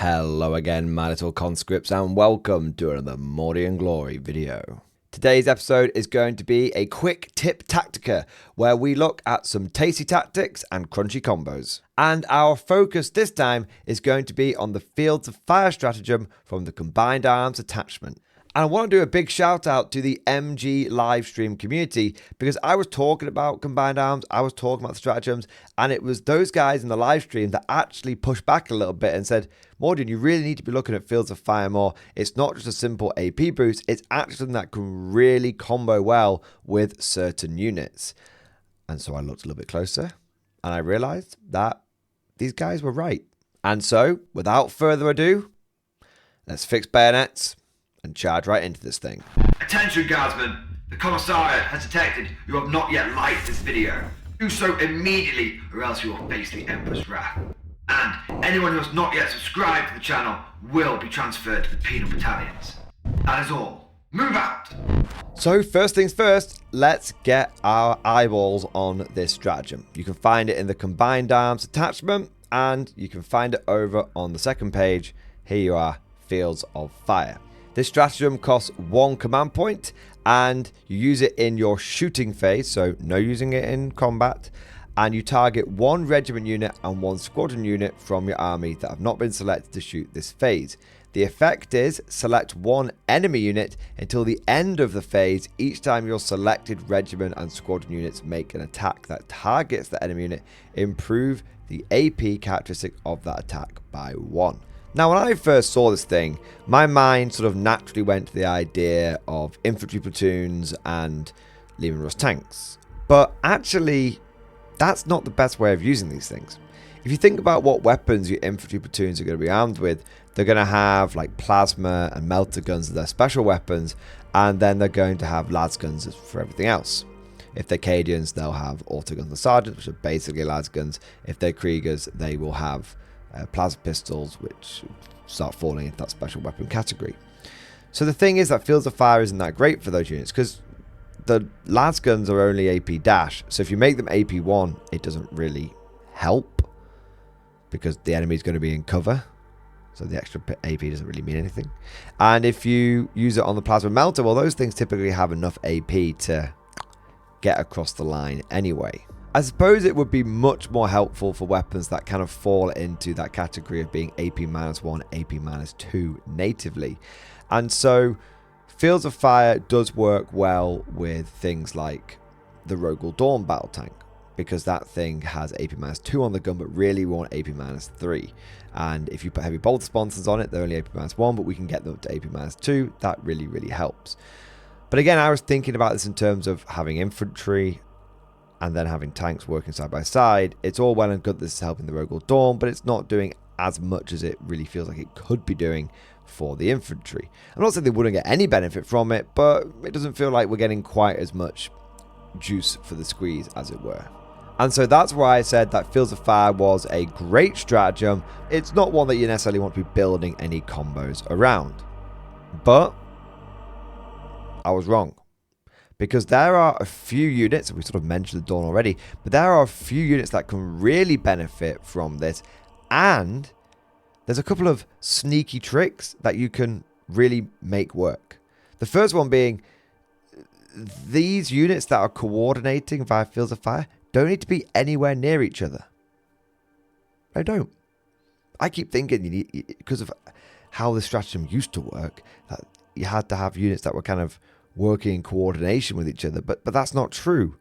Hello again, my little conscripts, and welcome to another Mordian Glory video. Today's episode is going to be a quick tip tactica where we look at some tasty tactics and crunchy combos. And our focus this time is going to be on the Fields of Fire stratagem from the Combined Arms attachment. And I want to do a big shout out to the MG livestream community because I was talking about Combined Arms, I was talking about the stratagems, and it was those guys in the live stream that actually pushed back a little bit and said, Mordian, you really need to be looking at Fields of Fire more. It's not just a simple AP boost, it's actually something that can really combo well with certain units. And so I looked a little bit closer and I realized that these guys were right. And so, without further ado, let's fix bayonets and charge right into this thing. Attention guardsmen, the Commissariat has detected you have not yet liked this video. Do so immediately or else you will face the Emperor's wrath. And anyone who has not yet subscribed to the channel will be transferred to the penal battalions. That is all. Move out! So first things first, let's get our eyeballs on this stratagem. You can find it in the Combined Arms attachment and you can find it over on the second page. Here you are, Fields of Fire. This stratagem costs 1 command point and you use it in your shooting phase, so no using it in combat, and you target 1 regiment unit and 1 squadron unit from your army that have not been selected to shoot this phase. The effect is select 1 enemy unit until the end of the phase. Each time your selected regiment and squadron units make an attack that targets the enemy unit, improve the AP characteristic of that attack by 1. Now, when I first saw this thing, my mind sort of naturally went to the idea of infantry platoons and Lehman Russ tanks. But actually, that's not the best way of using these things. If you think about what weapons your infantry platoons are going to be armed with, they're going to have like plasma and melter guns as their special weapons, and then they're going to have las guns for everything else. If they're Cadians, they'll have autoguns and sergeants, which are basically las guns. If they're Kriegers, they will have plasma pistols, which start falling into that special weapon category. So the thing is that Fields of Fire isn't that great for those units because the las guns are only AP dash. So if you make them AP 1, it doesn't really help because the enemy is going to be in cover. So the extra AP doesn't really mean anything. And if you use it on the plasma melter, well, those things typically have enough AP to get across the line anyway. I suppose it would be much more helpful for weapons that kind of fall into that category of being AP-1, AP-2 natively. And so Fields of Fire does work well with things like the Rogal Dawn battle tank, because that thing has AP-2 on the gun, but really we want AP-3. And if you put heavy bolter sponsons on it, they're only AP-1, but we can get them up to AP-2. That really, really helps. But again, I was thinking about this in terms of having infantry and then having tanks working side by side. It's all well and good this is helping the Rogal Dawn, but it's not doing as much as it really feels like it could be doing for the infantry. I'm not saying they wouldn't get any benefit from it, but it doesn't feel like we're getting quite as much juice for the squeeze, as it were. And so that's why I said that Fields of Fire was a great stratagem. It's not one that you necessarily want to be building any combos around. But I was wrong. Because there are a few units, and we sort of mentioned the Dawn already, but there are a few units that can really benefit from this. And there's a couple of sneaky tricks that you can really make work. The first one being, these units that are coordinating via Fields of Fire don't need to be anywhere near each other. They don't. I keep thinking, you need, because of how the stratagem used to work, that you had to have units that were kind of working in coordination with each other, but that's not true.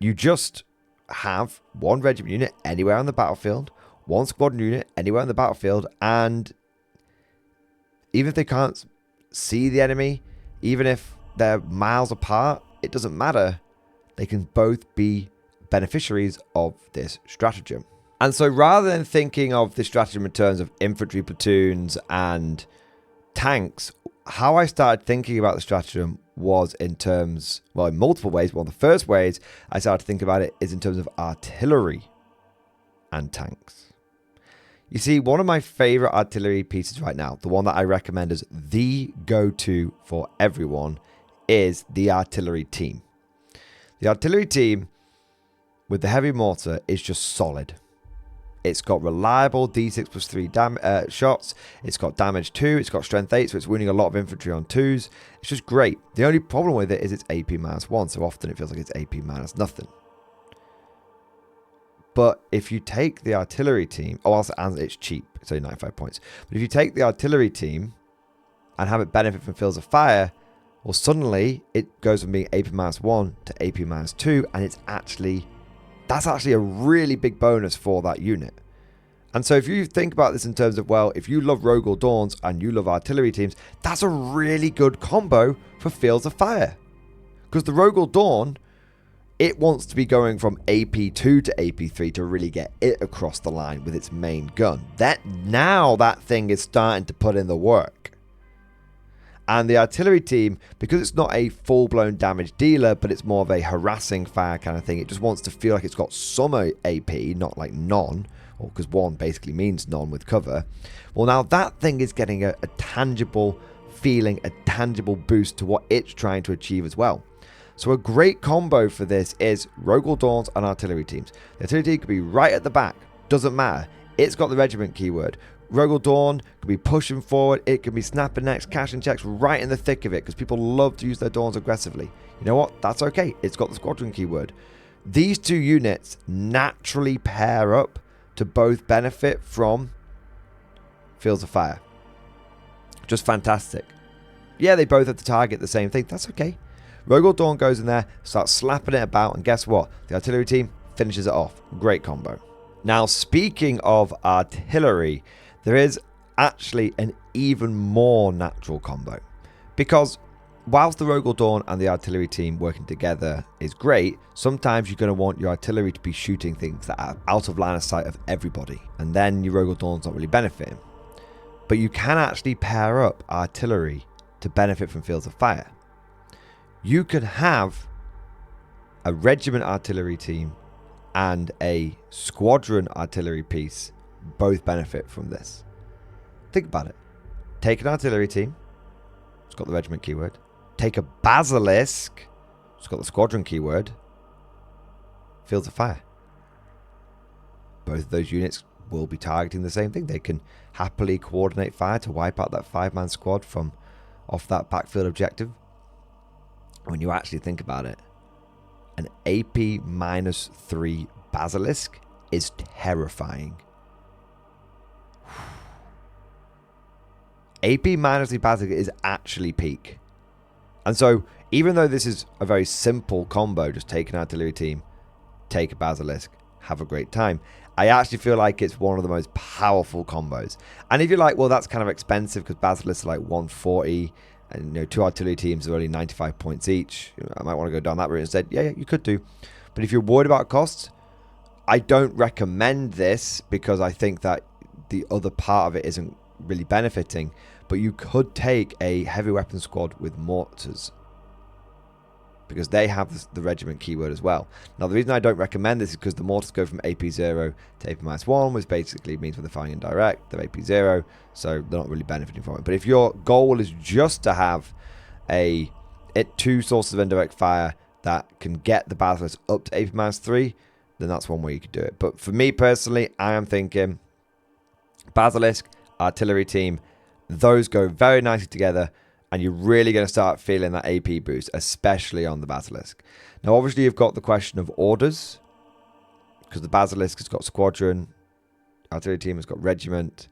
You just have 1 regiment unit anywhere on the battlefield, 1 squadron unit anywhere on the battlefield, and even if they can't see the enemy, even if they're miles apart, it doesn't matter. They can both be beneficiaries of this stratagem. And so rather than thinking of this stratagem in terms of infantry platoons and tanks, how I started thinking about the stratagem was in terms, well, in multiple ways. One of the first ways I started to think about it is in terms of artillery and tanks. You see, one of my favorite artillery pieces right now, the one that I recommend as the go-to for everyone, is the artillery team. The artillery team with the heavy mortar is just solid. It's got reliable D6 plus 3 shots. It's got damage 2. It's got strength 8, so it's winning a lot of infantry on 2s. It's just great. The only problem with it is it's AP -1, so often it feels like it's AP minus nothing. But if you take the artillery team, and it's cheap, it's only 95 points. But if you take the artillery team and have it benefit from Fields of Fire, well, suddenly it goes from being AP -1 to AP -2, and that's actually a really big bonus for that unit. And so if you think about this in terms of, well, if you love Rogal Dawns and you love artillery teams, that's a really good combo for Fields of Fire. Because the Rogal Dawn, it wants to be going from AP2 to AP3 to really get it across the line with its main gun. Now that thing is starting to put in the work. And the artillery team, because it's not a full-blown damage dealer, but it's more of a harassing fire kind of thing, it just wants to feel like it's got some AP, not like none, or because 1 basically means none with cover. Well, now that thing is getting a tangible feeling, a tangible boost to what it's trying to achieve as well. So a great combo for this is Rogal Dawns and artillery teams. The artillery team could be right at the back, doesn't matter. It's got the regiment keyword. Rogal Dawn could be pushing forward. It can be snapping necks, cashing checks right in the thick of it because people love to use their Dawns aggressively. You know what? That's okay. It's got the squadron keyword. These two units naturally pair up to both benefit from Fields of Fire. Just fantastic. Yeah, they both have to target the same thing. That's okay. Rogal Dawn goes in there, starts slapping it about, and guess what? The artillery team finishes it off. Great combo. Now, speaking of artillery, there is actually an even more natural combo. Because whilst the Rogal Dawn and the artillery team working together is great, sometimes you're going to want your artillery to be shooting things that are out of line of sight of everybody. And then your Rogal Dawn's not really benefiting. But you can actually pair up artillery to benefit from Fields of Fire. You could have a regiment artillery team and a squadron artillery piece both benefit from this. Think about it. Take an artillery team. It's got the regiment keyword. Take a basilisk. It's got the squadron keyword. Fields of Fire. Both of those units will be targeting the same thing. They can happily coordinate fire to wipe out that 5-man squad from off that backfield objective. When you actually think about it, an AP -3 basilisk is terrifying. AP -3 basilisk is actually peak. And so, even though this is a very simple combo, just take an artillery team, take a basilisk, have a great time, I actually feel like it's one of the most powerful combos. And if you're like, well, that's kind of expensive because basilisks are like 140, and 2 artillery teams are only 95 points each, I might want to go down that route instead. Yeah, you could do. But if you're worried about costs, I don't recommend this because I think that the other part of it isn't really benefiting. But you could take a heavy weapon squad with mortars because they have the regiment keyword as well. Now, the reason I don't recommend this is because the mortars go from AP0 to AP -1, which basically means when they're firing indirect, they're AP0, so they're not really benefiting from it. But if your goal is just to have 2 sources of indirect fire that can get the basilisk up to AP -3, then that's one way you could do it. But for me personally, I am thinking basilisk, artillery team, those go very nicely together, and you're really going to start feeling that AP boost, especially on the basilisk. Now, obviously, you've got the question of orders, because the basilisk has got squadron, artillery team has got regiment.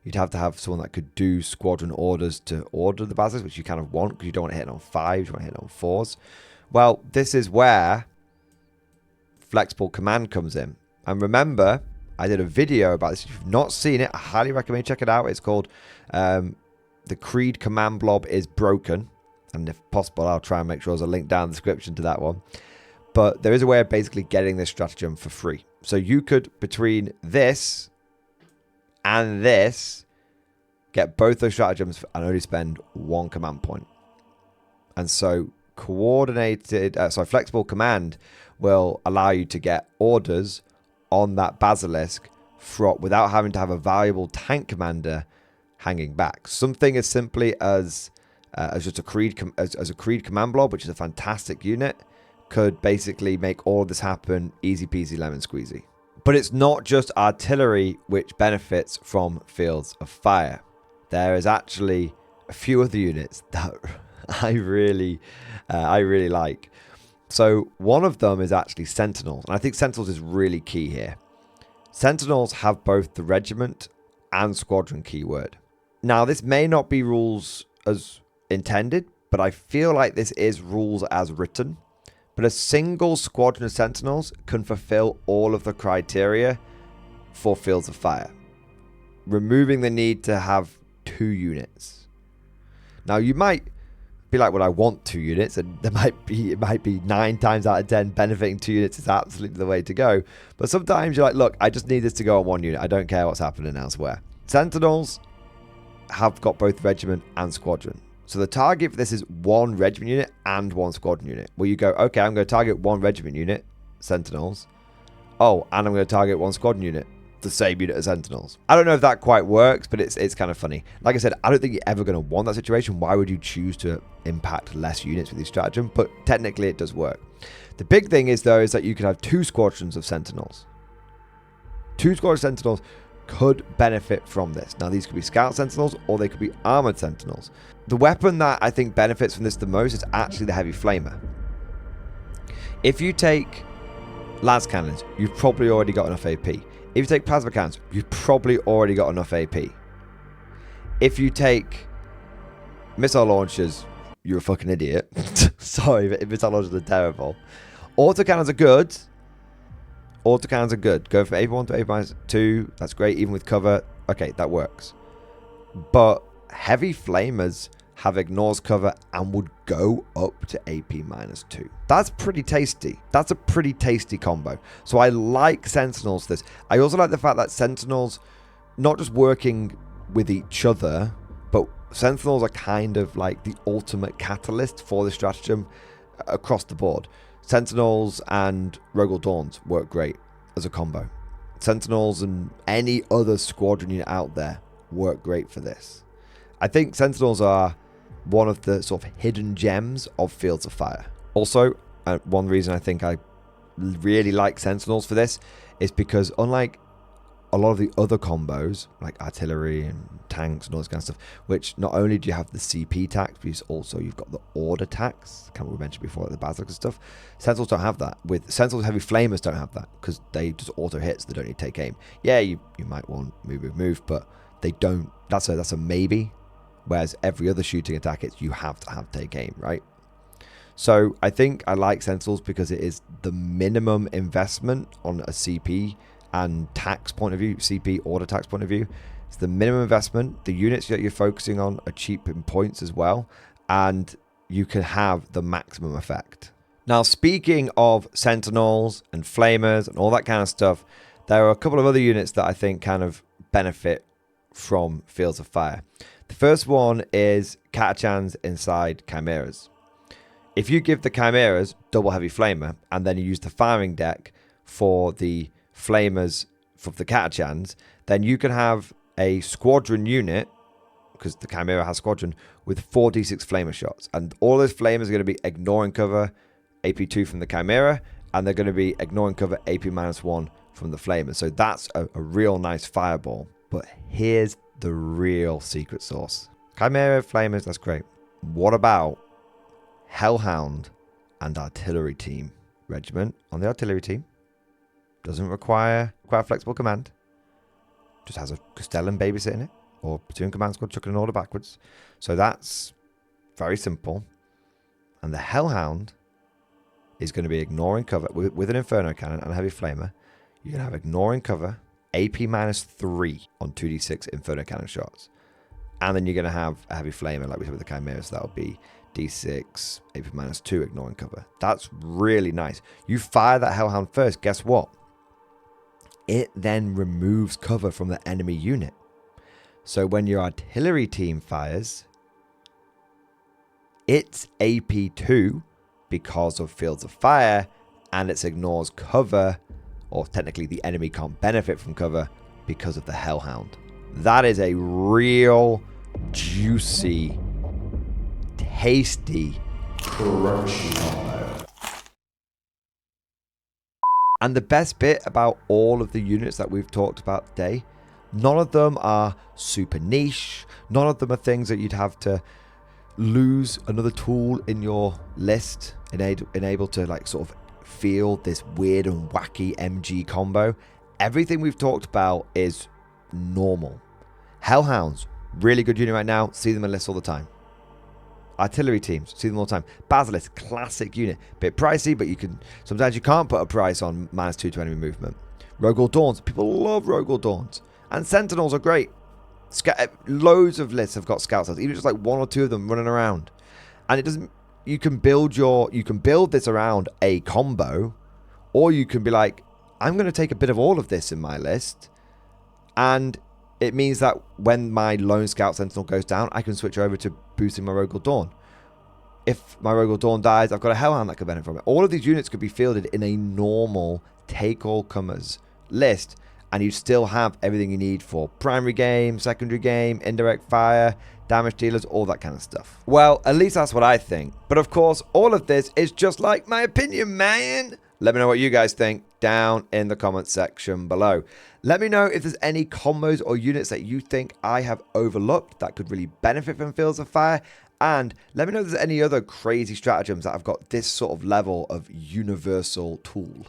You'd have to have someone that could do squadron orders to order the basilisk, which you kind of want, because you don't want to hit it on 5s, you want to hit it on 4s. Well, this is where flexible command comes in. And remember, I did a video about this. If you've not seen it, I highly recommend you check it out. It's called The Creed Command Blob is Broken. And if possible, I'll try and make sure there's a link down in the description to that one. But there is a way of basically getting this stratagem for free. So you could, between this and this, get both those stratagems and only spend 1 command point. And so flexible command will allow you to get orders on that basilisk without having to have a valuable tank commander hanging back. Something as simply as just a Creed command blob, which is a fantastic unit, could basically make all of this happen easy peasy lemon squeezy. But it's not just artillery which benefits from fields of fire. There is actually a few other units that I really like. So one of them is actually Sentinels, and I think Sentinels is really key here. Sentinels have both the regiment and squadron keyword. Now, this may not be rules as intended, but I feel like this is rules as written. But a single squadron of Sentinels can fulfill all of the criteria for fields of fire, removing the need to have 2 units. Now, you might be like, well, I want 2 units, and it might be 9 times out of 10 benefiting 2 units is absolutely the way to go. But sometimes you're like, look, I just need this to go on 1 unit. I don't care what's happening elsewhere. Sentinels have got both regiment and squadron. So the target for this is 1 regiment unit and 1 squadron unit. Where you go, okay, I'm going to target 1 regiment unit, Sentinels. Oh, and I'm going to target 1 squadron unit, the same unit as Sentinels. I don't know if that quite works, but it's kind of funny. Like I said, I don't think you're ever going to want that situation. Why would you choose to impact less units with this stratagem? But technically it does work. The big thing is, though, is that you can have 2 squadrons of Sentinels. 2 squadrons of Sentinels could benefit from this. Now, these could be Scout Sentinels or they could be Armored Sentinels. The weapon that I think benefits from this the most is actually the Heavy Flamer. If you take Las Cannons, you've probably already got enough AP. If you take Plasma Cannons, you've probably already got enough AP. If you take Missile Launchers, you're a fucking idiot. Sorry, but Missile Launchers are terrible. Autocannons are good. Autocannons are good. Going from AP1 to AP-2, that's great, even with cover. Okay, that works. But Heavy Flamers have ignores cover and would go up to AP-2. That's pretty tasty. That's a pretty tasty combo. So I like Sentinels this. I also like the fact that Sentinels, not just working with each other, but Sentinels are kind of like the ultimate catalyst for the stratagem across the board. Sentinels and Rogal Dawns work great as a combo. Sentinels and any other squadron unit out there work great for this. I think Sentinels are one of the sort of hidden gems of Fields of Fire. Also, one reason I think I really like Sentinels for this is because unlike a lot of the other combos, like artillery and tanks and all this kind of stuff, which not only do you have the CP tax, but also you've got the order tax, kind of we mentioned before, like the Basilisk and stuff. Sentinels don't have that. With Sentinels, Heavy Flamers don't have that, because they just auto hit, so they don't need to take aim. Yeah, you might want move, but they don't. That's a maybe. Whereas every other shooting attack, you have to have take aim, right? So I think I like Sentinels because it is the minimum investment on a CP and tax point of view, CP order tax point of view. It's the minimum investment. The units that you're focusing on are cheap in points as well, and you can have the maximum effect. Now, speaking of Sentinels and Flamers and all that kind of stuff, there are a couple of other units that I think kind of benefit from Fields of Fire. The first one is Catachans inside Chimeras. If you give the Chimeras double Heavy Flamer and then you use the firing deck for the Flamers for the Catachans, then you can have a squadron unit, because the Chimera has squadron, with 4d6 Flamer shots. And all those Flamers are going to be ignoring cover AP2 from the Chimera, and they're going to be ignoring cover AP-1 from the Flamers. So that's a real nice fireball. But here's the real secret sauce. Chimera, Flamers, that's great. What about Hellhound and Artillery Team? Regiment on the Artillery Team. Doesn't require flexible command. Just has a Castellan babysitting it, or platoon command squad chucking an order backwards. So that's very simple. And the Hellhound is going to be ignoring cover with an Inferno Cannon and a Heavy Flamer. You're going to have ignoring cover, AP-3 on 2d6 Inferno Cannon shots. And then you're going to have a Heavy Flamer, like we said with the Chimera, so that'll be d6, AP-2 ignoring cover. That's really nice. You fire that Hellhound first, guess what? It then removes cover from the enemy unit. So when your artillery team fires, it's AP2 because of Fields of Fire, and it ignores cover, or technically the enemy can't benefit from cover because of the Hellhound. That is a real juicy, tasty, crunchy combo. And the best bit about all of the units that we've talked about today, none of them are super niche. None of them are things that you'd have to lose another tool in your list enable to like sort of feel this weird and wacky MG combo. Everything we've talked about is normal. Hellhounds, really good unit right now. See them in lists all the time. Artillery teams, see them all the time. Basilisk, classic unit. Bit pricey, but sometimes you can't put a price on -2 to enemy movement. Rogal Dawns, people love Rogal Dawns. And Sentinels are great. Loads of lists have got scout cells, even just like 1 or 2 of them running around. And it doesn't. You can build this around a combo, or you can be like, I'm going to take a bit of all of this in my list, and it means that when my lone scout sentinel goes down, I can switch over to boosting my Rogal Dawn. If my Rogal Dawn dies, I've got a Hellhound that could benefit from it. All of these units could be fielded in a normal take-all-comers list, and you still have everything you need for primary game, secondary game, indirect fire, damage dealers, all that kind of stuff. Well, at least that's what I think. But of course, all of this is just like my opinion, man. Let me know what you guys think down in the comments section below. Let me know if there's any combos or units that you think I have overlooked that could really benefit from Fields of Fire. And let me know if there's any other crazy stratagems that have got this sort of level of universal tool.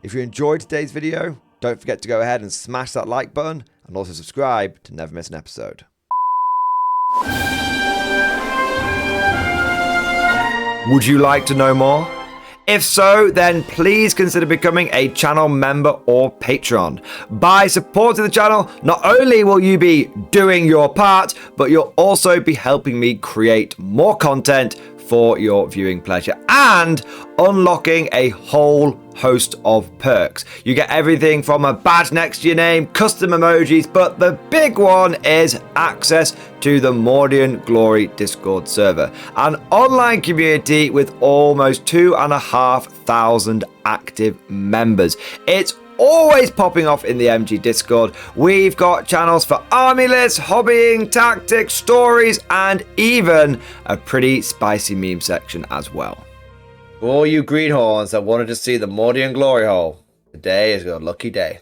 If you enjoyed today's video, don't forget to go ahead and smash that like button and also subscribe to never miss an episode. Would you like to know more? If so, then please consider becoming a channel member or patron. By supporting the channel, not only will you be doing your part, but you'll also be helping me create more content for your viewing pleasure and unlocking a whole host of perks. You get everything from a badge next to your name, custom emojis, but the big one is access to the Mordian Glory Discord server, an online community with almost 2,500 active members. It's always popping off in the MG Discord. We've got channels for army lists, hobbying, tactics, stories, and even a pretty spicy meme section as well. For all you greenhorns that wanted to see the Mordian glory hole, today is your lucky day.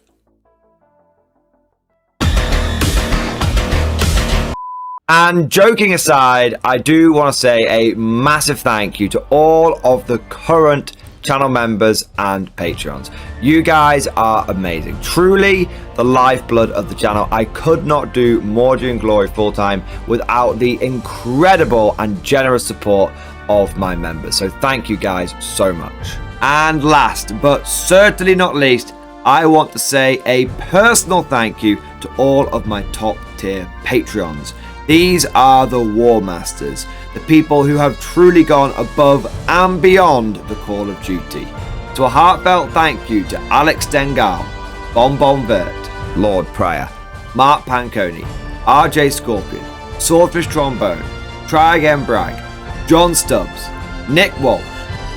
And joking aside, I do want to say a massive thank you to all of the current channel members and patrons. You guys are amazing. Truly the lifeblood of the channel. I could not do Mordian Glory full-time without the incredible and generous support of my members. So thank you guys so much. And last but certainly not least, I want to say a personal thank you to all of my top tier Patreons. These are the War Masters, the people who have truly gone above and beyond the call of duty. So a heartfelt thank you to Alex Dengal, Bon Vert, Lord Pryor, Mark Panconi, RJ Scorpion, Swordfish Trombone, Try Again Bragg, John Stubbs, Nick Walsh,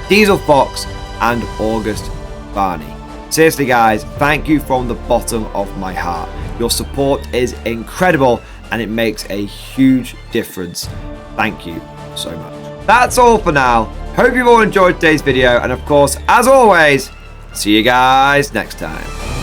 Diesel Fox, and August Barney. Seriously guys, thank you from the bottom of my heart. Your support is incredible and it makes a huge difference. Thank you so much. That's all for now. Hope you've all enjoyed today's video, and of course, as always, see you guys next time.